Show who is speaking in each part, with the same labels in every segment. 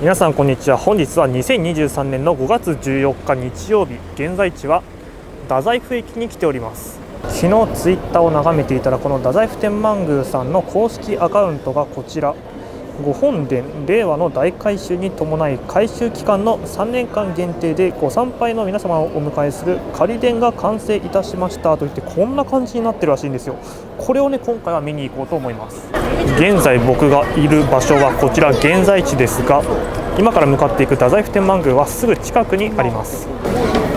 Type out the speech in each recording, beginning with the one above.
Speaker 1: 皆さんこんにちは。本日は2023年の5月14日日曜日、現在地は太宰府駅に来ております。昨日ツイッターを眺めていたら、この太宰府天満宮さんの公式アカウントがこちら、御本殿令和の大改修に伴い改修期間の3年間限定でご参拝の皆様をお迎えする仮殿が完成いたしましたといって、こんな感じになってるらしいんですよ。これをね、今回は見に行こうと思います。現在僕がいる場所はこちら現在地ですが、今から向かっていく太宰府天満宮はすぐ近くにあります。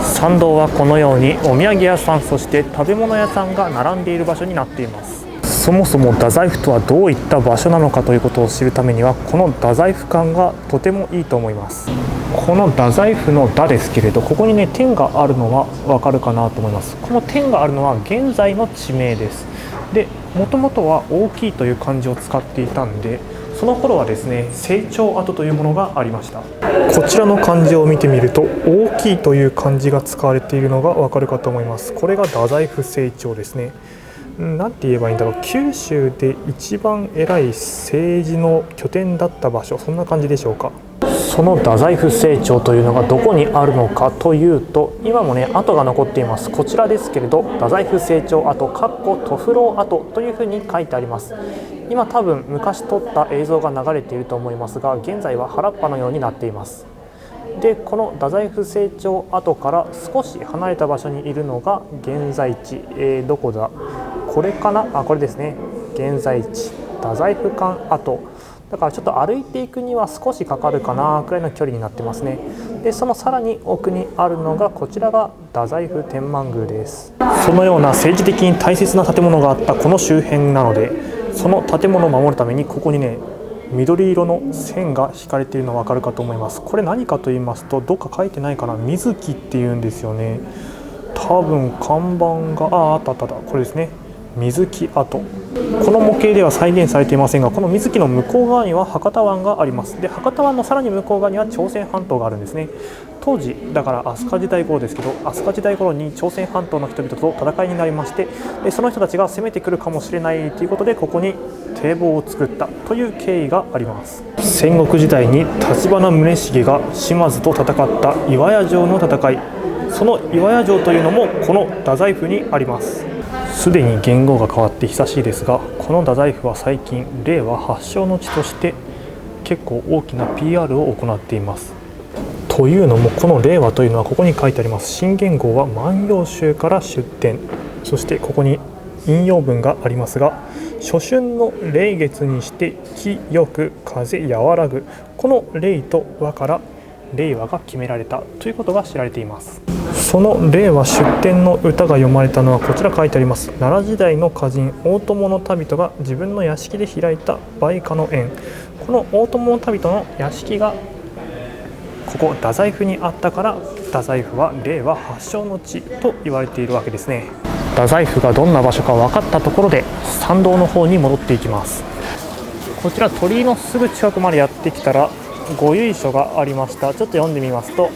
Speaker 1: 参道はこのようにお土産屋さん、そして食べ物屋さんが並んでいる場所になっています。そもそも太宰府とはどういった場所なのかということを知るためには、この太宰府館がとてもいいと思います。この太宰府の太ですけれど、ここにね天があるのはわかるかなと思います。この天があるのは現在の地名です。で、もともとは大きいという漢字を使っていたんで、その頃はですね、成長跡というものがありました。こちらの漢字を見てみると、大きいという漢字が使われているのがわかるかと思います。これが太宰府成長ですね。なんて言えばいいんだろう、九州で一番偉い政治の拠点だった場所、そんな感じでしょうか。その太宰府成長というのがどこにあるのかというと、今もね跡が残っています。こちらですけれど、太宰府成長跡徒風呂跡というふうに書いてあります。今多分昔撮った映像が流れていると思いますが、現在は原っぱのようになっています。で、この太宰府成長跡から少し離れた場所にいるのが現在地、どこだ、これかな、これですね。現在地太宰府館跡だから、ちょっと歩いていくには少しかかるかなくらいの距離になってますね。で、そのさらに奥にあるのがこちらが太宰府天満宮です。そのような政治的に大切な建物があったこの周辺なので、その建物を守るためにここにね緑色の線が引かれているのが分かるかと思います。これ何かと言いますと、どっか書いてないかな、水木っていうんですよね。多分看板があったこれですね、水木跡。この模型では再現されていませんが、この水木の向こう側には博多湾があります。で、博多湾のさらに向こう側には朝鮮半島があるんですね。当時だから飛鳥時代頃ですけど、飛鳥時代頃に朝鮮半島の人々と戦いになりまして、でその人たちが攻めてくるかもしれないということで、ここに堤防を作ったという経緯があります。戦国時代に橘宗茂が島津と戦った岩屋城の戦い、その岩屋城というのもこの太宰府にあります。すでに元号が変わって久しいですが、この太宰府は最近令和発祥の地として結構大きな PR を行っています。というのも、この令和というのはここに書いてあります。新元号は万葉集から出典、そしてここに引用文がありますが、初春の令月にして気よく風和らぐ、この令と和から令和が決められたということが知られています。その令和出典の歌が読まれたのはこちら書いてあります。奈良時代の歌人大友の旅人が自分の屋敷で開いた梅花の宴、この大友の旅人の屋敷がここ太宰府にあったから、太宰府は令和発祥の地と言われているわけですね。太宰府がどんな場所か分かったところで、参道の方に戻っていきます。こちら鳥居のすぐ近くまでやってきたらご由緒がありました。ちょっと読んでみますと、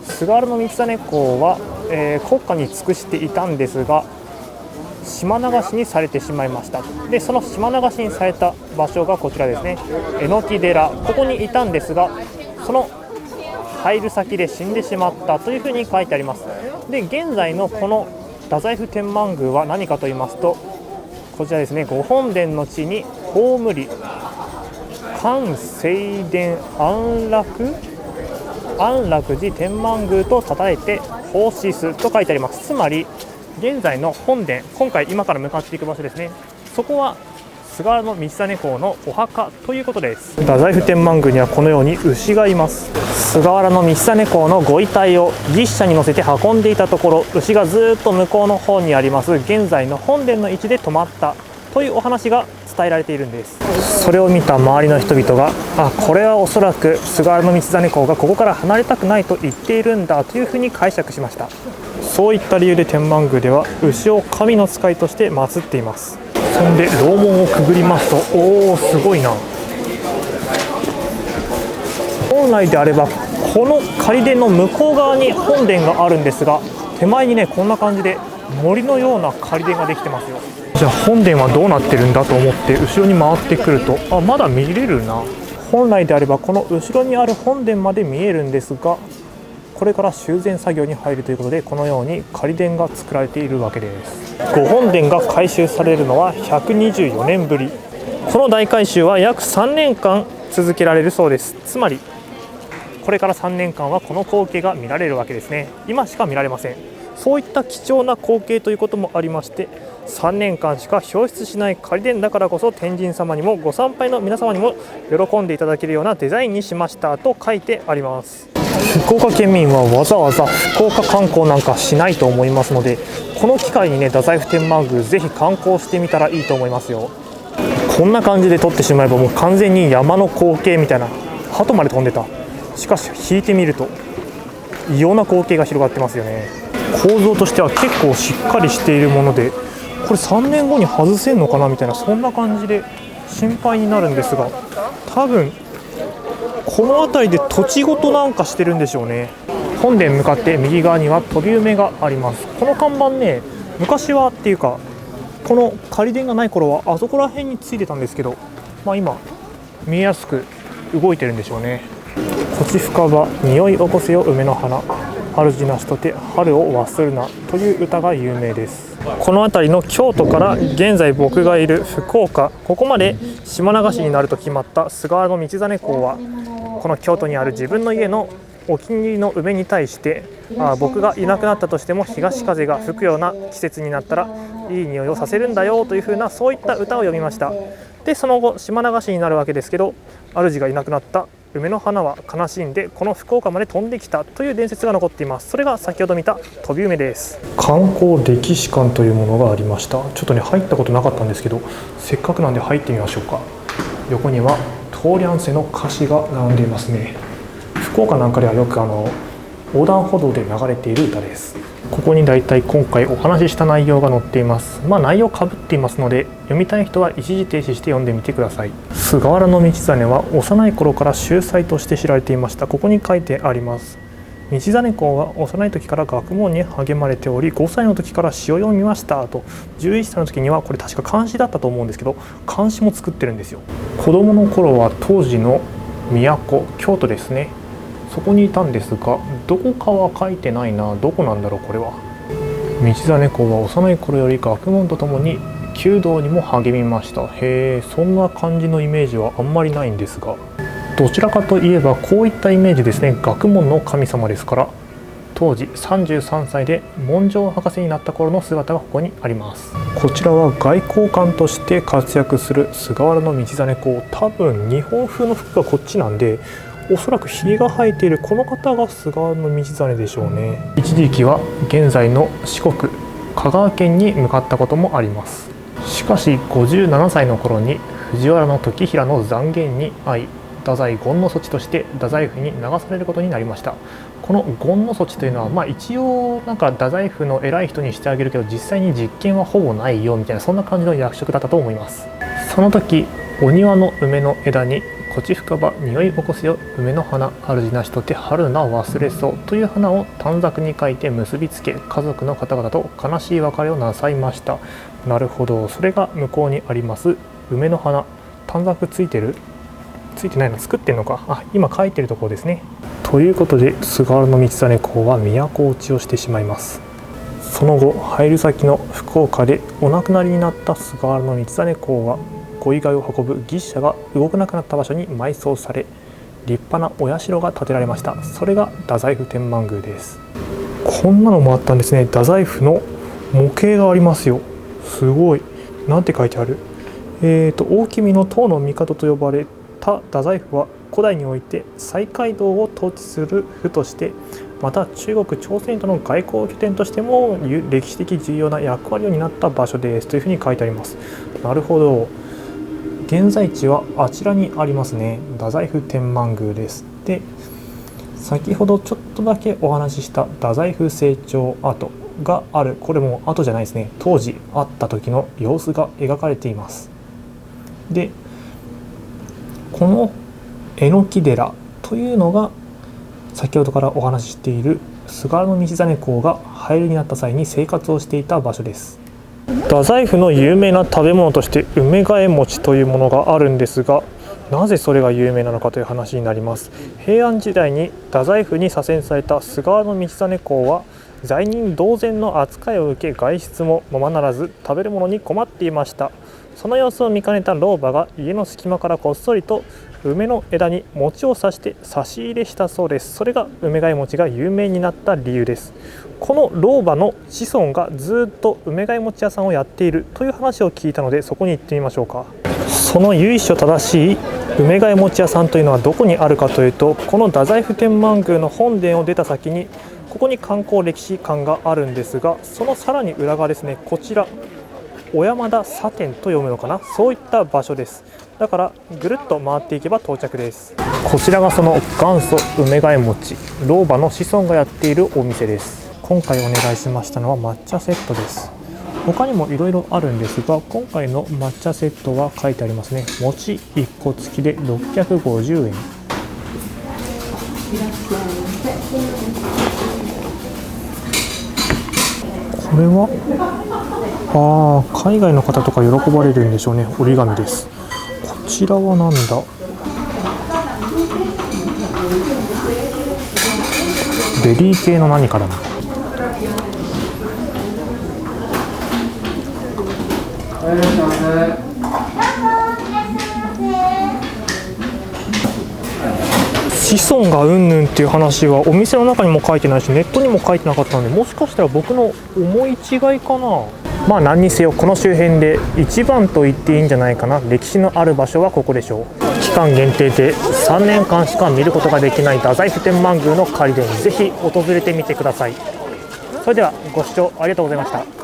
Speaker 1: 菅原道真公は、国家に尽くしていたんですが島流しにされてしまいました。で、その島流しにされた場所がこちらですね、榎木寺、ここにいたんですが、その入る先で死んでしまったというふうに書いてあります。で、現在のこの太宰府天満宮は何かと言いますと、こちらですね、御本殿の地に葬り寛正殿安楽寺天満宮と称えて奉仕すと書いてあります。つまり現在の本殿、今から向かっていく場所ですね、そこは菅原道真公のお墓ということです。太宰府天満宮にはこのように牛がいます。菅原道真公のご遺体を牛車に乗せて運んでいたところ、牛がずっと向こうの方にあります現在の本殿の位置で止まったというお話が伝えられているんです。それを見た周りの人々が、これはおそらく菅原道真公がここから離れたくないと言っているんだというふうに解釈しました。そういった理由で天満宮では牛を神の使いとして祀っています。そんで楼門をくぐりますと、すごいな。本来であればこの仮殿の向こう側に本殿があるんですが、手前にねこんな感じで森のような仮殿ができてますよ。じゃあ本殿はどうなってるんだと思って後ろに回ってくると、まだ見れるな。本来であればこの後ろにある本殿まで見えるんですが、これから修繕作業に入るということで、このように仮殿が作られているわけです。御本殿が改修されるのは124年ぶり。この大改修は約3年間続けられるそうです。つまりこれから3年間はこの光景が見られるわけですね。今しか見られません。そういった貴重な光景ということもありまして、3年間しか表出しない仮殿だからこそ、天神様にもご参拝の皆様にも喜んでいただけるようなデザインにしましたと書いてあります。福岡県民はわざわざ福岡観光なんかしないと思いますので、この機会にね、太宰府天満宮ぜひ観光してみたらいいと思いますよ。こんな感じで撮ってしまえばもう完全に山の光景みたいな、鳩まで飛んでた。しかし引いてみると異様な光景が広がってますよね。構造としては結構しっかりしているもので、これ3年後に外せんのかなみたいな、そんな感じで心配になるんですが、多分この辺りで土地ごとなんかしてるんでしょうね。本殿向かって右側には飛び梅があります。この看板ね、昔はっていうかこの仮殿がない頃はあそこら辺についてたんですけど、今見えやすく動いてるんでしょうね。こち深場匂い起こせよ梅の花、主なしとて春を忘るなという歌が有名です。この辺りの京都から現在僕がいる福岡、ここまで島流しになると決まった菅原道真公は、この京都にある自分の家のお気に入りの梅に対して、僕がいなくなったとしても東風が吹くような季節になったらいい匂いをさせるんだよという風な、そういった歌を読みました。でその後島流しになるわけですけど、主がいなくなった梅の花は悲しんでこの福岡まで飛んできたという伝説が残っています。それが先ほど見た飛び梅です。観光歴史館というものがありました。ちょっとね入ったことなかったんですけど、せっかくなんで入ってみましょうか。横にはトーリャンセの歌詞が並んでいますね。福岡なんかではよく横断歩道で流れている歌です。ここにだいたい今回お話しした内容が載っています。内容かぶっていますので、読みたい人は一時停止して読んでみてください。菅原道真は幼い頃から秀才として知られていました。ここに書いてあります。道真公は幼い時から学問に励まれており、5歳の時から詩を読みましたと。11歳の時には、これ確か漢詩だったと思うんですけど、漢詩も作ってるんですよ。子供の頃は当時の都、京都ですね、そこにいたんですが、どこかは書いてないな。どこなんだろうこれは。道真公は幼い頃より学問とともに弓道にも励みました。へえ、そんな感じのイメージはあんまりないんですが、どちらかといえばこういったイメージですね。学問の神様ですから、当時33歳で文章博士になった頃の姿がここにあります。こちらは外交官として活躍する菅原道真公。多分日本風の服がこっちなんで、おそらくひげが生えているこの方が菅原道真でしょうね。一時期は現在の四国香川県に向かったこともあります。しかし57歳の頃に藤原時平の讒言に遭い、太宰権の措置として太宰府に流されることになりました。この権の措置というのは、一応なんか太宰府の偉い人にしてあげるけど、実際に実権はほぼないよみたいな、そんな感じの役職だったと思います。その時お庭の梅の枝にこち深場匂い起こせよ梅の花、主なしとて春な忘れそうという花を短冊に書いて結びつけ、家族の方々と悲しい別れをなさいました。なるほど、それが向こうにあります梅の花。短冊ついてる？ついてないの？作ってるのか。今書いてるところですね。ということで菅原道真公は都落ちをしてしまいます。その後入る先の福岡でお亡くなりになった菅原道真公は、ご遺骸を運ぶ牛車が動かなくなった場所に埋葬され、立派なお社が建てられました。それが太宰府天満宮です。こんなのもあったんですね。太宰府の模型がありますよ。すごい。なんて書いてある？大君の唐の帝と呼ばれた太宰府は、古代において西街道を統治する府として、また中国朝鮮との外交拠点としても歴史的重要な役割を担った場所ですというふうに書いてあります。なるほど。現在地はあちらにありますね。太宰府天満宮です。で、先ほどちょっとだけお話しした太宰府成長跡がある。これも跡じゃないですね。当時あった時の様子が描かれています。で、この榎木寺というのが先ほどからお話ししている菅原道真公が廃寺になった際に生活をしていた場所です。太宰府の有名な食べ物として梅替え餅というものがあるんですが、なぜそれが有名なのかという話になります。平安時代に太宰府に左遷された菅原道真公は罪人同然の扱いを受け、外出もままならず食べるものに困っていました。その様子を見かねた老婆が家の隙間からこっそりと梅の枝に餅を刺して差し入れしたそうです。それが梅貝餅が有名になった理由です。この老婆の子孫がずっと梅貝餅屋さんをやっているという話を聞いたので、そこに行ってみましょうか。その由緒正しい梅貝餅屋さんというのはどこにあるかというと、この太宰府天満宮の本殿を出た先にここに観光歴史館があるんですが、そのさらに裏側ですね、こちら小山田茶店と読むのかな、そういった場所です。だからぐるっと回っていけば到着です。こちらがその元祖梅貝餅、老婆の子孫がやっているお店です。今回お願いしましたのは抹茶セットです。他にもいろいろあるんですが、今回の抹茶セットは書いてありますね。餅1個付きで650円。これは海外の方とか喜ばれるんでしょうね。折り紙です。こちらはなんだ、ベリー系の何かだな。子孫がうんぬんっていう話はお店の中にも書いてないし、ネットにも書いてなかったので、もしかしたら僕の思い違いかな。まあ何にせよこの周辺で一番と言っていいんじゃないかな。歴史のある場所はここでしょう。期間限定で3年間しか見ることができない太宰府天満宮の仮殿、ぜひ訪れてみてください。それではご視聴ありがとうございました。